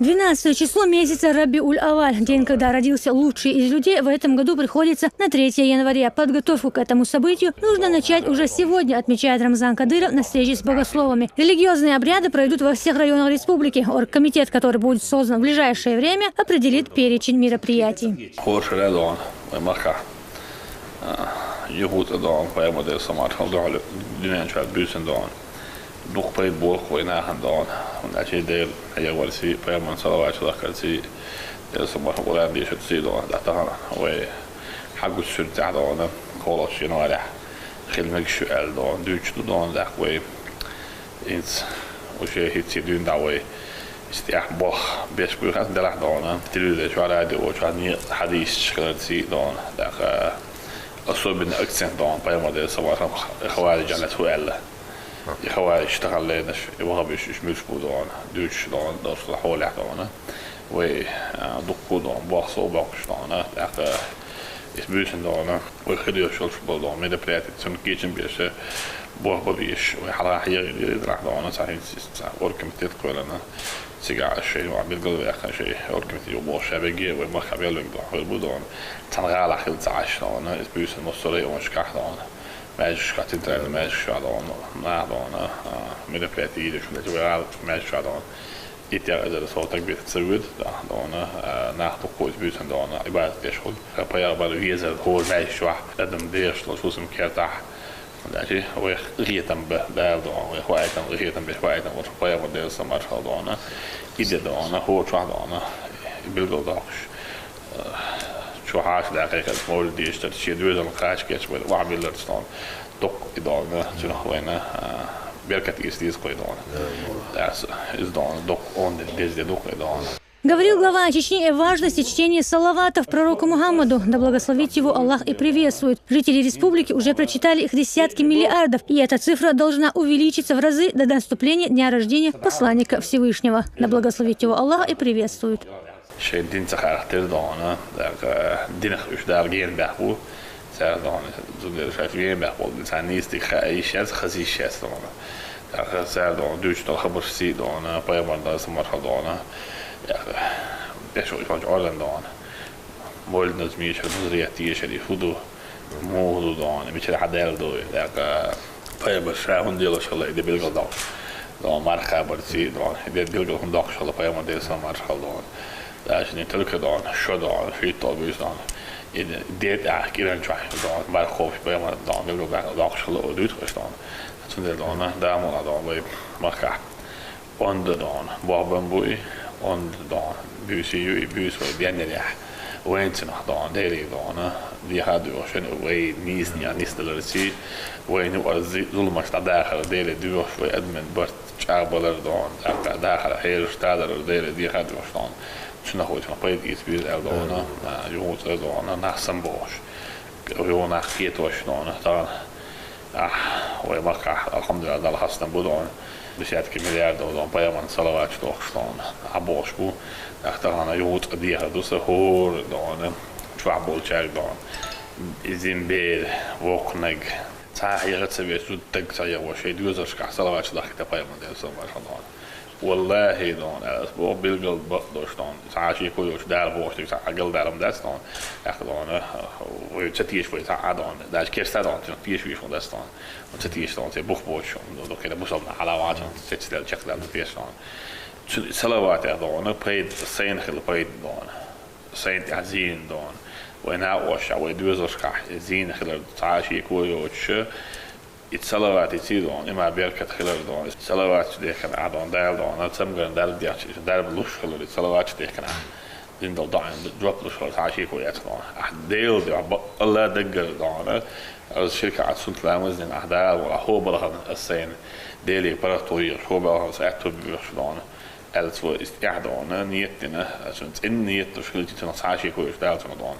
12 число месяца Рабиуль-Аваль, день, когда родился лучший из людей, в этом году приходится на 3 января. Подготовку к этому событию нужно начать уже сегодня, отмечает Рамзан Кадыров на встрече с богословами. Религиозные обряды пройдут во всех районах республики. Оргкомитет, который будет создан в ближайшее время, определит перечень мероприятий. Nog per bol gooi na gaan doen. Dat je deel je wordt zie per man zal wat je kan zie. Dat is maar gewoon aan die soort zie dan dat dan we حق الشرط عدونا خلاص ينوره خدمة السؤال دون دوش دون ده we إنس وشيء هتسيدون داوي استياح بخ بيش بيخاف دلع دونا تلو شو على ده وشو على حديث شكل سي دون ده أصوب من أكسن دون بيا ما ده سوار خوارج على سؤال خوارج اشتغل لنا يبغى بيش مش بودون دوش دون دور حول عدونا ودقو دون بخصو بخش دون ده is buiten dan, we gaan zelfs wel met de pret, zo'n keertje beetje bovenbewijs, we gaan hier draag dan, dat zijn ook met dit kwellen, sigaar, schee, maar met geld weg, schee, ook met die bos hebben gegeven, we maken wel leuk dan, we moeten dan, dan raar heel taas dan, is buiten nog zo ons krijgt dan, meisjes gaat in trein, meisjes gaat dan, na dan, met de pret hier, dus dat we al meisjes gaat dan. Itt jelzett a szótak szövőd, nach a kóz bűzön, de a ibázatés, hogy a pajában a hízet, hol melyisvá, edem délslos, húszom kértá, hogy rétembe, de eldolna, hogy hajtam, rétembe, hajtam, hogy a pajában délszem már haldolna, ide dolna, hol csadolna, bilgodaks, csahás, de elkezdett moldés, tehát sérdőzem a krácskécs, vagy vámillersztan, tok idolna, csinálva, Беркат из Дискойдона. Говорил глава Чечни о важности чтения салаватов пророку Мухаммаду, да благословит его Аллах и приветствует. Жители республики уже прочитали их десятки миллиардов, и эта цифра должна увеличиться в разы до наступления дня рождения посланника Всевышнего. Да благословит его Аллах и приветствует. Serdán, zugdíjasát végbe volt, tehát nézték, és ez is ez van. Tehát Serdán, Dőcstal, Habos Szédán, Pajabandal, Szamarhadán, és hogy vagy Arlendán, Moldnaz mi is, az Réti és egy Hudó, Módudán, mit csinál Hadeldó, tehát Pajabban Sráhondélossal, de Bilgadal, a Márkában Szédán, de Bilgadal, a Pajabandal, Szamarhadán, tehát én Tölködán, Sodán, Séttal, Bőzdán, dit kirencsány, már kopja, már a dagshaló dütkostan. Szóval dan, daar moet dan bij elkaar. Onder dan, babbenboei, onder dan, buis vagy bennere. Oentsenak dan, délig dan, die hadden we schon wij niet nisztelősi, wij nu az zulmas daar délig duos vagy edmen bart csábalar dan, daar heel stader délig die hadden we dan. Csinál, hogy a pajtgészbűz eldolna, jó eldolna, nászem bors. Jó nach két osnon, talán, vagy makár, alhamdulillah, használ budon, beszélt milliárdodon, pajaman szalavács dokston, a borsbu, talán a jót a diádusz, a hórdon, csváboltságdon, izimbér, vokneg, cáhelyre szövés, tudtek szajavos, egy gőzöská, szalavács dakite pajaman délszomásodon. والله دون أسبوع بالقلب بقدرشتون ساعشي كويوش دار بوشتك ساعقل دارم دستون ياخدون وتشتيش في ساعدون داش كيرستادون تشتيش في دستون وتشتيش دون تبوخ بوشون دو كده بوصلنا على واجن تشتيل شكل تشتيشون سلوات دون بريد سين خل بريد دون سين تعزين دون وينا وشا ويدوزوش كح زين خل ساعشي كويوش الصلوات يصيرون إما بيركت خلال دون الصلوات ده كان عادون دال دون أتسمعن دال دياتش دال بلوش خلال الصلوات ده كان دين دل داين دروب لوش خلال عاشي كويات دون أحديل ده الله دقر دون الشركة عصمت لامزين أحدال ولا هو بلغن السين ديلي براتوري هو بلغن ساعته بيرش دون ألف استعدون نيتنا عشان إن نيت شغلتي تنص عاشي كويس دال دون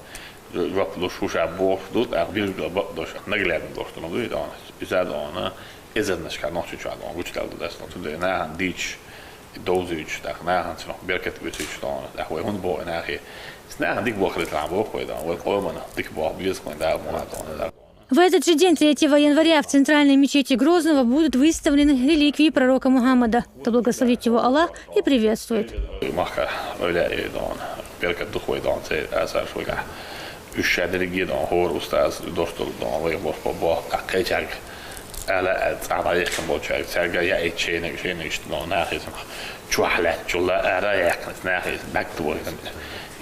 Raplos húsából, elbírjuk a bakdos, meglehetne doston, hogy olyan, üzádon, ezednes kell nagy csádon, úgy kell ezt, hogy náhan dics, dózügy, tehát náhan csak berketőzügy, tehát hogy hundból, náhe, ez náhan dikból kell lábok, hogy olyan, olman dikból bízkon, de elmondhatom. В этот же день, 3 января, в центральной мечети Грозного будут выставлены реликвии пророка Мухаммада. Да благословит его Аллах и приветствует.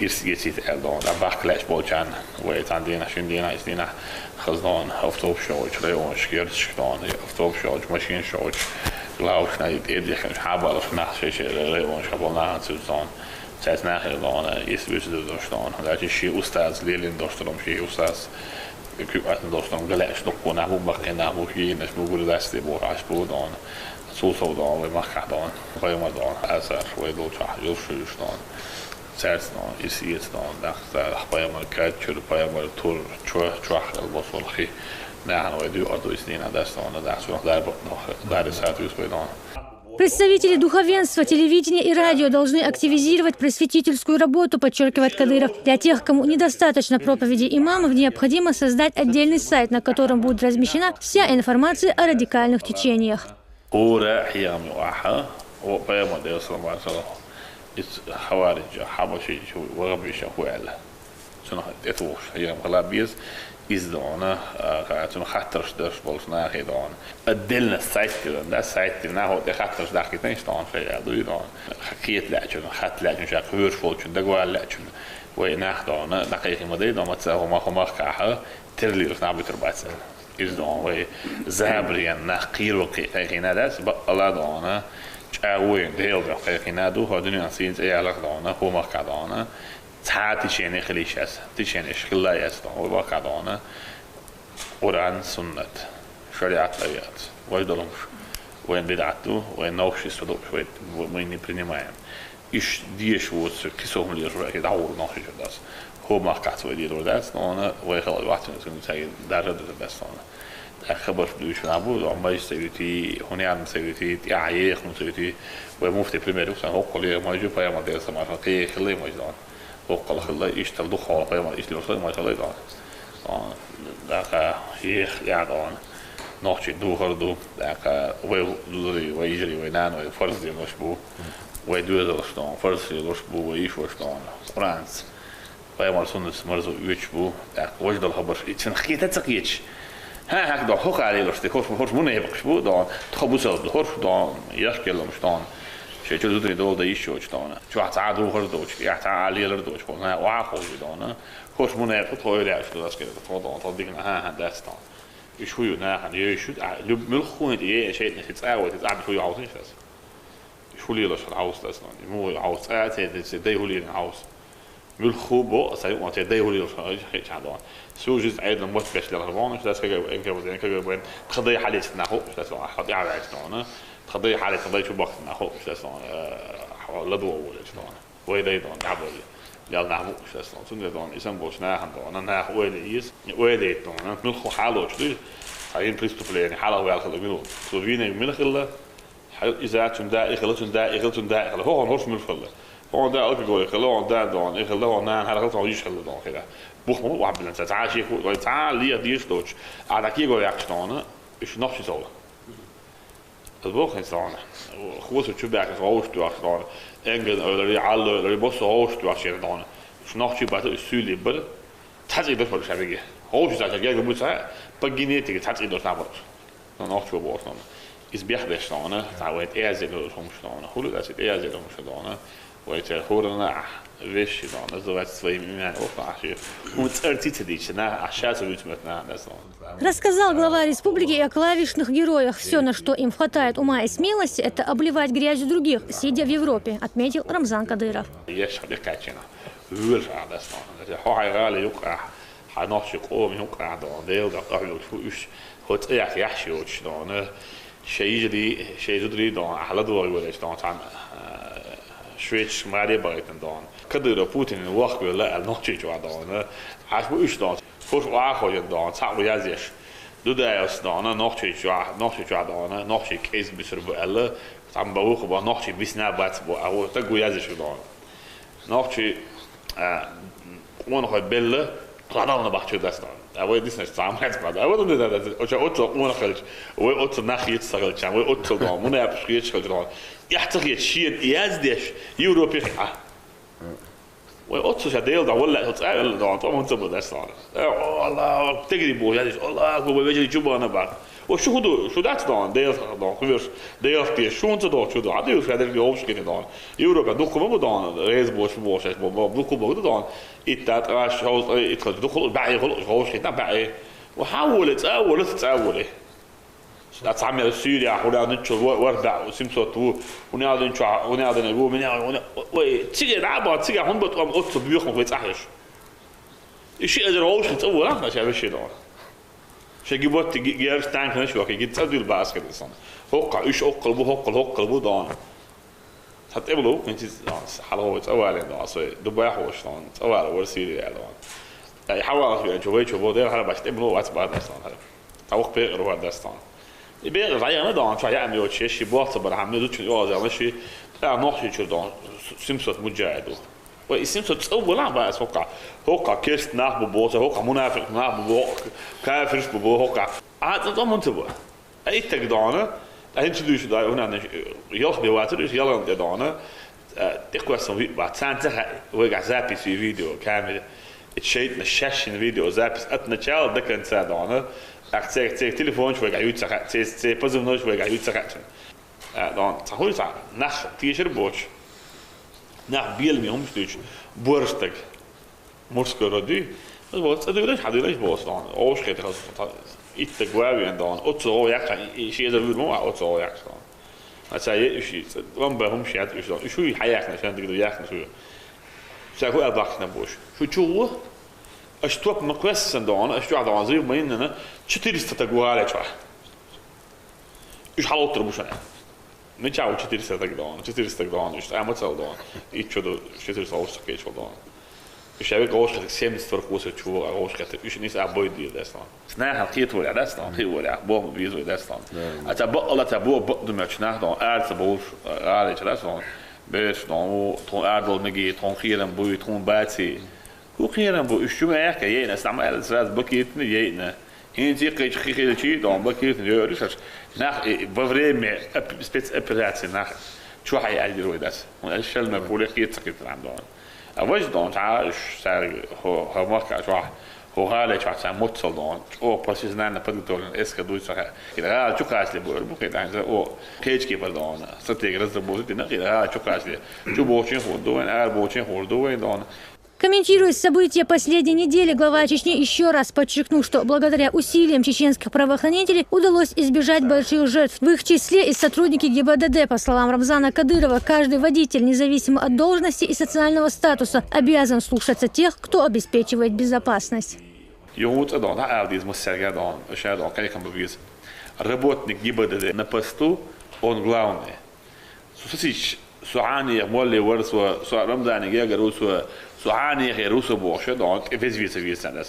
Irsigészít eldon, a bakles bocsán, vagy tandéna, sündéna, isznéna, hazdon, autópsócs, leons, kérdsdon, autópsócs, masínsócs, lausna, itt érdekes, hábalos, nászés, leons, abban nászúzon, tehát náhildon, észvőződöston, de egy sí usztáz, lélindostalom, sí usztáz, küvatnodostalom, geles, dokkóná, mubbakéná, mukjénes, mugurudesztéból, ráspódon, szószódon, vagy makádon, vajomadon, ezer, vagy lócsá, jósőston, Szerznon, iszírton, de pajamar kelcsör, pajamar tur, csvachel, boszolchi, nehány vagy adó is néna, de ezt van, de Представители духовенства, телевидения и радио должны активизировать просветительскую работу, подчеркивает Кадыров. Для тех, кому недостаточно проповеди имамов, необходимо создать отдельный сайт, на котором будет размещена вся информация о радикальных течениях. خوارج حبشي وغبش خوال شنو اتوش هي مغلبيز إزدونا كاتون خطرش درش بولشنا خيدون الدلنا السايت ده السايت ناهو ده خطرش داخل تنشتون في عدويدون خيت لاجون خط لاجون شاك هورش فولشون دقوال لاجون ويناخدون دقيقة مديدون ما تساهو ما خو مخكاها ترلي رسنا بترباتس إزدون وي زابريان نقير وقيقينا داس الله دونا وين ديال قيقينادو هو دنيا سينز اي علاقة دانا هو مخكا دانا تعاتي شيني خليشاس تشيني شخلا يستان هو مخكا دانا قرآن سنة شريعة ليات ويدلمش وين بدعتو وين نوشي صدوش وين принимаем إيش ديش ووتس كيسوهم ليش رأيك دعور نوشي جداس هو مخكا تودي داس دانا ويخلال وقتنا سنة درجة داس دانا خبر دوش نبود اما سیوتی هنیان سیوتی عیق مسیوتی و مفتی پریمیرو سن حقلی ماجو پیام دیگر سماش کی خلی ماجدان حقل خلی ایش تلدو خال پیام ایش لیوسای ماجلای دان داخل هیخ یادان نوچی دو هردو داخل دوری و ایجری و نان و فرضی نشبو و دوزرستان فرضی نشبو و ایش وستان فرانس پیام سنت مرزو یچبو داخل وجد الخبر ایشن خیته تقیچ ها هک دا خوک علی لاشته خوش مونه یبکش بود دان تخبوسل خوش دان یشکلم شتان شیچه دوتری دول دایش شوچ دانه چو حتی دو خرد دوچ یا حتی علی لر دوچ خود نه واه خوش دانه خوش مونه یبکش توی ریش دو دست کرد تو دان تا دیگه ها دستان ایشویو نه هن یشود لب ملخونت یه شیء نشید عوض از عبد شوی عوضی شد شولی لاش العوض دستان مو العوض دی هولی العوض ملخوبو اصلا ما تدی هولی لاش هیچ عدان سوجز عيد الموت باش للغربان مش داس كجو ان كجو كجو تخضي حالي ناخو مش داس خضي على عيشنا تخضي حالي تخضي شو وقت ناخو مش داس لدو ولا شلون ويدا يدون عبد يلا ناخو مش داس سن دون اسم بوشنا هندون ناخو ويليس ويدا يدون نلخو حالو شدي هاين بريستوبلين حاله ويا خلو منو سوفينا ملخله اذا تنداء خلو هو هورش ملخله هو ده أوكي قولي خلوه ده دون إيه خلوه نان هذا خلوه يش خلوه دون كده بوخ مو واحد بلنت تعال شيء قولي تعال ليه ديش دوش على كي قولي أكشتونه إيش نفسي سوله البوخ إنسان خوص شو بيعك روش تو أكشتونه إنجن اللي على اللي بص روش تو أكشتونه إيش نفسي بعد السولي بل تحس إيدوش بدو شبيه روش إذا جاي قبل ساعة بجينيتي تحس إيدوش نعبرش نفسي بوصلنا إز بيحدثونه تعود إعزل لهمشتونه خلوا ده سيد إعزل لهمشتونه ويتهورنا وش دان از دوست своим именем опаши на ашат вытмётна Рассказал глава республики и о клавишных героях. Все, на что им хватает ума и смелости, это обливать грязью других, сидя в Европе, отметил Рамзан Кадыров. شويتش ماري بايتن دان كدر بوتين وقت ولا النقطة جوادانه عشان إيش دان خوش واقعي دان صعب يازيش دو دايس دان نقطة جوادانه نقطة كيس بسر بقلة عم بوق با نقطة بسنا بات بو أو تقول يازيش دان نقطة وانا خد بله Radalna bach das dann. Aber das nicht zusammen gerade. Aber das ist auch so unachlich. Und so nach jetzt sagen, ja, und so da, man hat schwierig gerade. Ja, doch jetzt schön, jetzt das Europa. وقص شديل ده ولا تسأل ده طبعا انت بدرس الله تجري بو يعني الله هو بيجي يجيبه انا بعد وشو هدو شو ده ده كبير ده في شو انت ده شو ده عادي وش هذا اليوم كده ده يوروبا دوكو ما بدان ريز بوش دوكو بدان اتات راش هو يدخل دخل باعي هو كده باعي وحاول تسأول dat samen met Syrië, hoe dat niet zo wordt dat, simpel toe, hoe dat niet zo, hoe dat niet goed, hoe, zie daar maar, zie 100 om 8 buur nog iets anders. Ik zie er ook niet over, hè, dat je weet dan. Als je wordt, je hebt staan kunnen zo, je gaat zelf doen basket is dan. Hokka, is hokkel, dan. Het even ook, want het is hallo, het awal en dan, zo, Dubai hoort dan, het awal wordt Syrië dan. Je houdt wel, je weet je wat, daar heb je even wat bij dan. Ook beter wat daar staan. يبقى غير نضع شو يعمل وشيء شيء بوقت برا عم ندوش يوازع ماشي لا نحشي شو ده سمسة مجاهد وسمسة أول لا بس هوكا كيست ناخ ببوسة هوكا منافق ناخ ببو كافرش ببو هوكا عاد ده منتبه أي تقدانه أنت تدوش ده هنا يلخ بواتر إيش يلا تقدانه تقوى سوي بعد سنة وقع زابيس في فيديو كامل اتشيت نشاش الفيديو زابيس أتنا شال ده كان سادانه Echt zeg telefoon je gaat uitzeggen, zeg pas op nooit je gaat uitzeggen. Dan zeg je dat nach tien bootje, nach biel mee omstuurt, borstig, morskorodu. Dat wordt het dus had je dus boos dan, oorschieten als iets te kwaad en dan otzo ja, je ziet er weer maar otzo ja dan. Dat zei je, je dan bij hem schiet je dan, je حياك عشان تقدر ياك نسوي. zeg hoe elke naar boos. شو اشتوك مقياس دون اشتوك على عظيم ما إننا شتير استتجوا على شو إيش حاول تربوش أنا نتشاو شتير استتجوا إيش أنا متساو دون إيش شو شتير صوص كيش دون إيش أبيك أوش كتك سيمس فرق وسط شو أوش كتك إيش نيس أبوي دي داستان سناه حقيقة ولا داستان هي ولا بوه بيزو داستان أتبقى الله تبوه بقدم يشناه دون أرث بوش على داستان بيش دون تون أردل نجي تون خيرن بوي تون باتي وخيرا بو الشو ياك يينا استعمل الزراز بكيتني يينا انتي قيت خير شي دون بكيتني يوريش ناخ بفريم سبيتس ابراتي ناخ شو حيعدي رويدات الشل ما بقول لك يتسكت عندهم اواج دون تعاش سار هو ماركا شو هو هذا شو عشان موتصل دون او بروسيسنا بدل اسك دوي صح كده شو كاس لي بقول بكيت عايز او كيج كيبر دون ستيغ رز بوزيت كده شو كاس لي شو بوچين هو دوين بوچين هو دوين دون. Комментируя события последней недели, глава Чечни еще раз подчеркнул, что благодаря усилиям чеченских правоохранителей удалось избежать больших жертв. В их числе и сотрудники ГИБДД. По словам Рамзана Кадырова, каждый водитель, независимо от должности и социального статуса, обязан слушаться тех, кто обеспечивает безопасность. Работник ГИБДД на посту, он главный. سعاني مولي ورثوا رمضان جاء روسوا سعاني غير روسوا بوشة دونك فيز سنة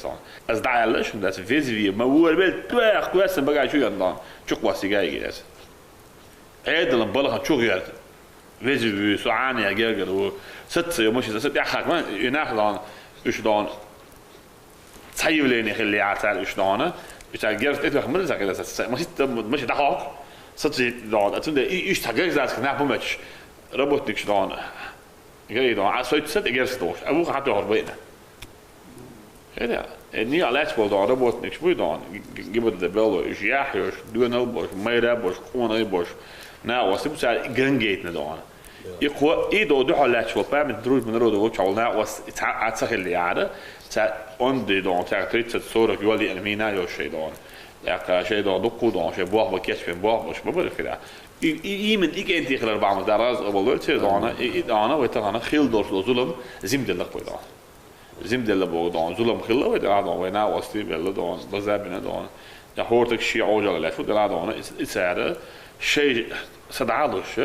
از دعالش ده فيز ما هو البيت تواخ كويس بقى شو يندان شو قواسي جاي جالس عيد البلغة شو غير فيز سعاني جاء رو ست يوم ست يحق ما يناخدان إيش دان تسيبليني خلي عتال إيش دانه إيش عجبت إيه من زكاة ده مش دحاق ست دان أتمنى إيش تجاك ذات كنا بمشي ربطنك شلون جاي دون عصيت ست إجرستوش أبوك حتى هربينا هذا إني على أسبوع دون ربطنك شوي دون جبت الدبلو إيش يحيوش دون البوش ميرا بوش كون أي بوش نا وسيب سال جنجيتنا دون يقوى إيدو ده على أسبوع بعمل دروج من رودو وشالنا وس عتسخ اللي عادة تا عندي دون تا تريت صورة يولي أمينا يوش شيء دون يعني شيء دون دكو دون شيء بواه بكيش بين بواه مش بقول كده إيمن إيك أنتي خلال بعض دراز أولو تيدانا إدانا ويتانا خيل دور ظلم زمدلك بيدان زمدل بودان ظلم خلا ويدانا وينا وستي بيلدان بزابنا دان يا هورتك شيء عوجل لا فود دانا إسعار شيء صدعالش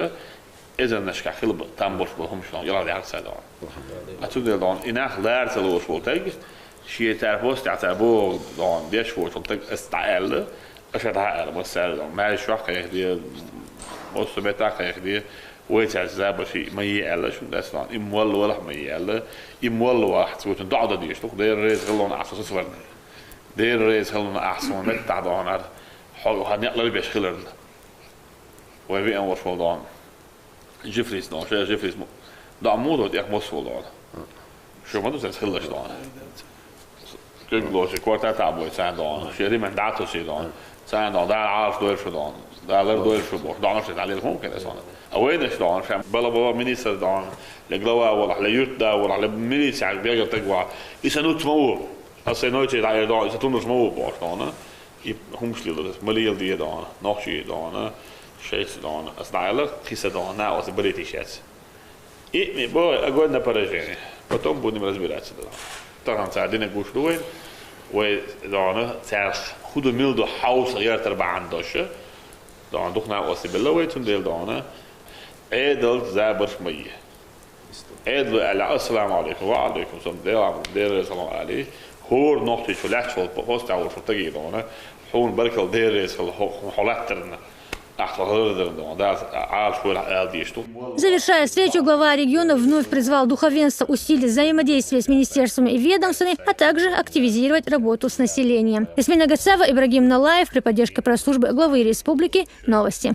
إذا نشكا خلب تامبوش بهم شلون يلا دي سادان أتودي دان إنا خلار تلوش بولتك شيء تعرفوس تعتبو دان ديش فوت بولتك استعال أشهد هذا بس ما يشوف كيهدي وصبتها كيهدي ويتعز زابشي ما يعلش ودستان إموال ولا ما يعلى إموال واحد سويت ضعضة ديش تقول دير ريز غلون أحسن صفر دير ريز غلون أحسن مت تعضان هذا حلو هنقلل بيش خلر ويبي أنور فلان جيفريس دان شو جيفريس ده مودو ديك مصفول دان شو ما دوسر خلش دان كل شيء كوارتا تابو سان دان شيري من داتو سي دان سان دان ده عارف دور شو دان ده لر دور شو بوش دان شو عليه ممكن أصلا أوينش دان شام بلا بابا مينيستر دان لجلوا ولا ليوت دا ولا لمينيس يعني بيجي تقوى يسنوت مو أصلا نوتي على دان يسنوت مو بوش دان هم شليل مليل دي دان نقشي دان شيء دان أصلا خيس دان نا أصلا بريتي شيء إيه بو أقول نبرجيني потом будем разбираться да طبعا ساعدين جوش دوين ودعنا تعرف خدوا ميلدو حوس غير تربع عندوش دعنا دخنا واسي بالله ويتون ديل دعنا عدل زابر مية عدل على السلام عليكم وعليكم السلام دير السلام عليه هور نقطة شو لحش في البوست أو شو تجي دعنا حون بركة دير حلاترنا Завершая встречу, глава региона вновь призвал духовенство усилить взаимодействие с министерствами и ведомствами, а также активизировать работу с населением. Ясмина Гацава, Ибрагим Налаев при поддержке пресс-службы главы республики. Новости.